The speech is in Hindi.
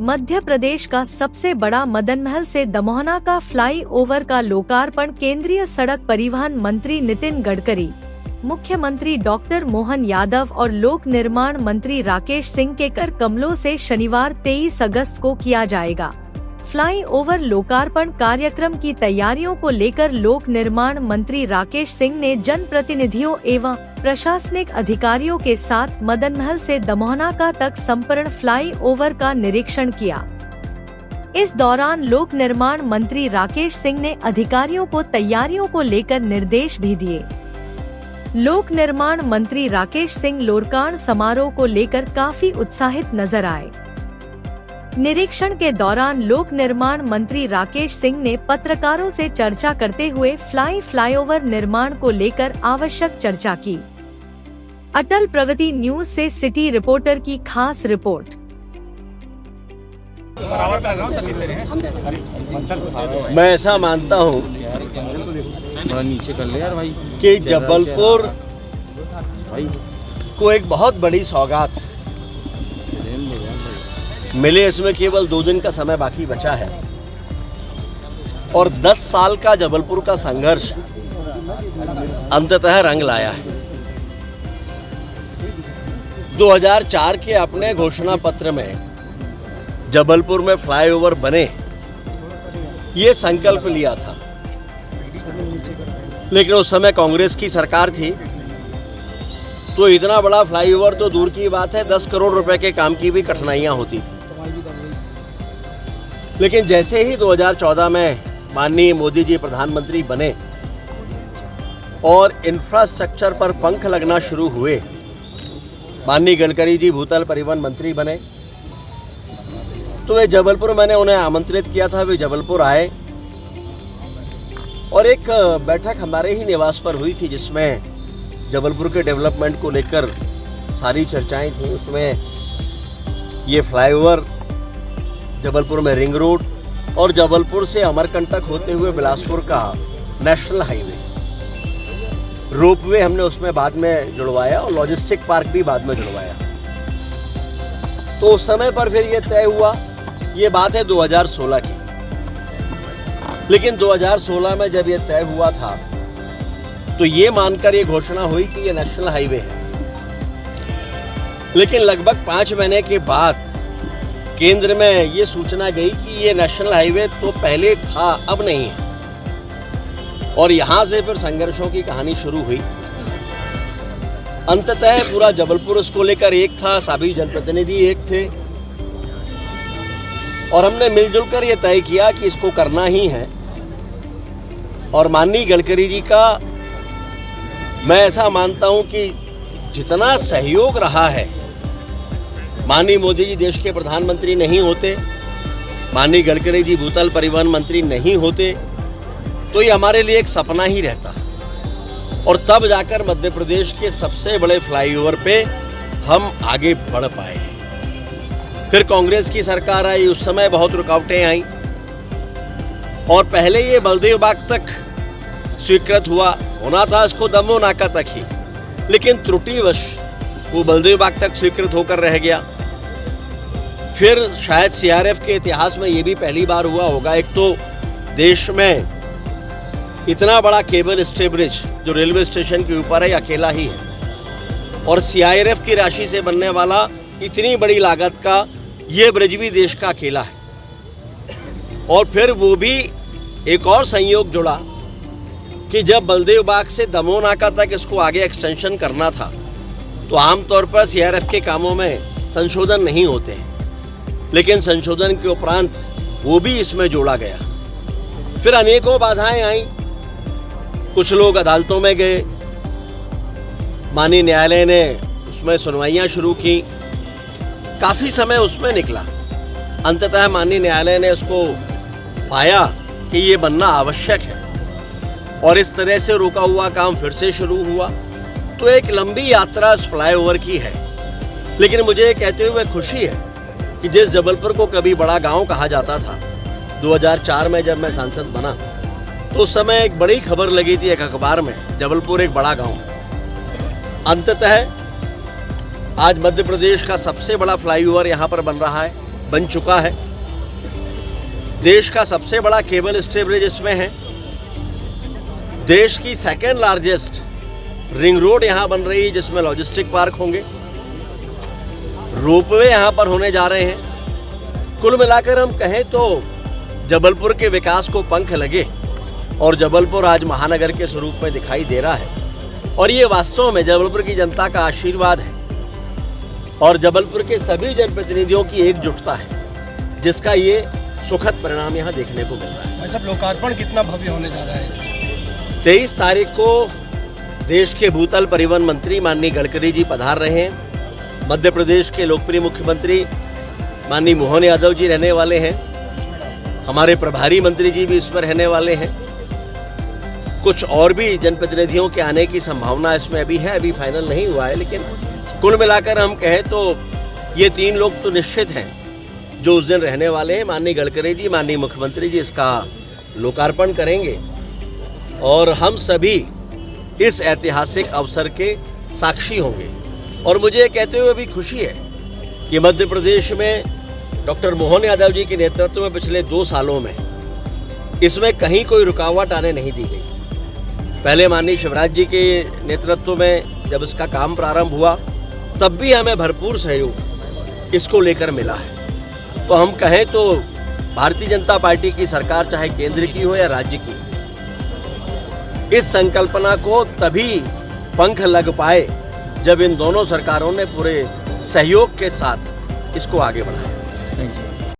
मध्य प्रदेश का सबसे बड़ा मदनमहल से दमोहना का फ्लाई ओवर का लोकार्पण केंद्रीय सड़क परिवहन मंत्री नितिन गडकरी, मुख्यमंत्री डॉक्टर मोहन यादव और लोक निर्माण मंत्री राकेश सिंह के कर कमलों से शनिवार 23 अगस्त को किया जाएगा। फ्लाई ओवर लोकार्पण कार्यक्रम की तैयारियों को लेकर लोक निर्माण मंत्री राकेश सिंह ने जनप्रतिनिधियों एवं प्रशासनिक अधिकारियों के साथ मदनमहल से दमोहना का तक संपूर्ण फ्लाई ओवर का निरीक्षण किया। इस दौरान लोक निर्माण मंत्री राकेश सिंह ने अधिकारियों को तैयारियों को लेकर निर्देश भी दिए। लोक निर्माण मंत्री राकेश सिंह लोकार्पण समारोह को लेकर काफी उत्साहित नजर आए। निरीक्षण के दौरान लोक निर्माण मंत्री राकेश सिंह ने पत्रकारों से चर्चा करते हुए फ्लाईओवर निर्माण को लेकर आवश्यक चर्चा की। अटल प्रगति न्यूज से सिटी रिपोर्टर की खास रिपोर्ट। मैं ऐसा मानता हूँ कि जबलपुर को एक बहुत बड़ी सौगात मिले। इसमें केवल 2 दिन का समय बाकी बचा है और 10 साल का जबलपुर का संघर्ष अंततः रंग लाया है। 2004 के अपने घोषणा पत्र में जबलपुर में फ्लाईओवर बने ये संकल्प लिया था, लेकिन उस समय कांग्रेस की सरकार थी, तो इतना बड़ा फ्लाईओवर तो दूर की बात है, 10 करोड़ रुपए के काम की भी कठिनाइयां होती थी। लेकिन जैसे ही 2014 में माननीय मोदी जी प्रधानमंत्री बने और इंफ्रास्ट्रक्चर पर पंख लगना शुरू हुए, माननीय गडकरी जी भूतल परिवहन मंत्री बने, तो वे जबलपुर, मैंने उन्हें आमंत्रित किया था, वे जबलपुर आए और एक बैठक हमारे ही निवास पर हुई थी जिसमें जबलपुर के डेवलपमेंट को लेकर सारी चर्चाएं थी। उसमें ये फ्लाईओवर, जबलपुर में रिंग रोड और जबलपुर से अमरकंटक होते हुए बिलासपुर का नेशनल हाईवे, रोपवे हमने उसमें बाद में जुड़वाया और लॉजिस्टिक पार्क भी बाद में जुड़वाया। तो उस समय पर फिर ये तय हुआ, ये बात है 2016 की। लेकिन 2016 में जब ये तय हुआ था तो ये मानकर ये घोषणा हुई कि ये नेशनल हाईवे है। लेकिन लगभग 5 महीने के बाद केंद्र में ये सूचना गई कि ये नेशनल हाईवे तो पहले था, अब नहीं है। और यहां से फिर संघर्षों की कहानी शुरू हुई। अंततः पूरा जबलपुर इसको लेकर एक था, सभी जनप्रतिनिधि एक थे और हमने मिलजुल कर ये तय किया कि इसको करना ही है। और माननीय गडकरी जी का मैं ऐसा मानता हूं कि जितना सहयोग रहा है, माननीय मोदी जी देश के प्रधानमंत्री नहीं होते, माननीय गडकरी जी भूतल परिवहन मंत्री नहीं होते, तो ये हमारे लिए एक सपना ही रहता। और तब जाकर मध्य प्रदेश के सबसे बड़े फ्लाईओवर पे हम आगे बढ़ पाए। फिर कांग्रेस की सरकार आई, उस समय बहुत रुकावटें आई और पहले ये बलदेव बाग तक स्वीकृत होना था, इसको दमोह नाका तक ही, लेकिन त्रुटिवश वो बलदेव बाग तक स्वीकृत होकर रह गया। फिर शायद सीआरएफ के इतिहास में ये भी पहली बार हुआ होगा, एक तो देश में इतना बड़ा केबल स्टे ब्रिज जो रेलवे स्टेशन के ऊपर है, अकेला ही है। और सीआरएफ की राशि से बनने वाला इतनी बड़ी लागत का ये ब्रिज भी देश का अकेला है। और फिर वो भी एक और संयोग जुड़ा कि जब बलदेव बाग से दमोह नाका तक इसको आगे एक्सटेंशन करना था, तो आमतौर पर सीआरएफ के कामों में संशोधन नहीं होते, लेकिन संशोधन के उपरांत वो भी इसमें जोड़ा गया। फिर अनेकों बाधाएं आई, कुछ लोग अदालतों में गए, माननीय न्यायालय ने उसमें सुनवाइयां शुरू की, काफ़ी समय उसमें निकला। अंततः माननीय न्यायालय ने उसको पाया कि ये बनना आवश्यक है और इस तरह से रुका हुआ काम फिर से शुरू हुआ। तो एक लंबी यात्रा इस फ्लाईओवर की है, लेकिन मुझे ये कहते हुए खुशी है कि जिस जबलपुर को कभी बड़ा गांव कहा जाता था, 2004 में जब मैं सांसद बना तो उस समय एक बड़ी खबर लगी थी एक अखबार में, जबलपुर एक बड़ा गांव। अंततः आज मध्य प्रदेश का सबसे बड़ा फ्लाईओवर यहाँ पर बन रहा है बन चुका है। देश का सबसे बड़ा केबल स्टे ब्रिज इसमें है। देश की सेकेंड लार्जेस्ट रिंग रोड यहाँ बन रही है, जिसमें लॉजिस्टिक पार्क होंगे, रोपवे यहाँ पर होने जा रहे हैं। कुल मिलाकर हम कहें तो जबलपुर के विकास को पंख लगे और जबलपुर आज महानगर के स्वरूप में दिखाई दे रहा है। और ये वास्तव में जबलपुर की जनता का आशीर्वाद है और जबलपुर के सभी जनप्रतिनिधियों की एकजुटता है, जिसका ये सुखद परिणाम यहाँ देखने को मिल रहा है। भाई साहब, लोकार्पण कितना भव्य होने जा रहा है इसका? 23 तारीख को देश के भूतल परिवहन मंत्री माननीय गडकरी जी पधार रहे हैं। मध्य प्रदेश के लोकप्रिय मुख्यमंत्री माननीय मोहन यादव जी रहने वाले हैं। हमारे प्रभारी मंत्री जी भी इस पर रहने वाले हैं। कुछ और भी जनप्रतिनिधियों के आने की संभावना इसमें अभी है, अभी फाइनल नहीं हुआ है, लेकिन कुल मिलाकर हम कहें तो ये 3 लोग तो निश्चित हैं जो उस दिन रहने वाले हैं। माननीय गडकरी जी, माननीय मुख्यमंत्री जी इसका लोकार्पण करेंगे और हम सभी इस ऐतिहासिक अवसर के साक्षी होंगे। और मुझे ये कहते हुए भी खुशी है कि मध्य प्रदेश में डॉक्टर मोहन यादव जी के नेतृत्व में पिछले 2 सालों में इसमें कहीं कोई रुकावट आने नहीं दी गई। पहले माननीय शिवराज जी के नेतृत्व में जब इसका काम प्रारंभ हुआ, तब भी हमें भरपूर सहयोग इसको लेकर मिला है। तो हम कहें तो भारतीय जनता पार्टी की सरकार चाहे केंद्र की हो या राज्य की, इस संकल्पना को तभी पंख लग पाए जब इन दोनों सरकारों ने पूरे सहयोग के साथ इसको आगे बढ़ाया। Thank you.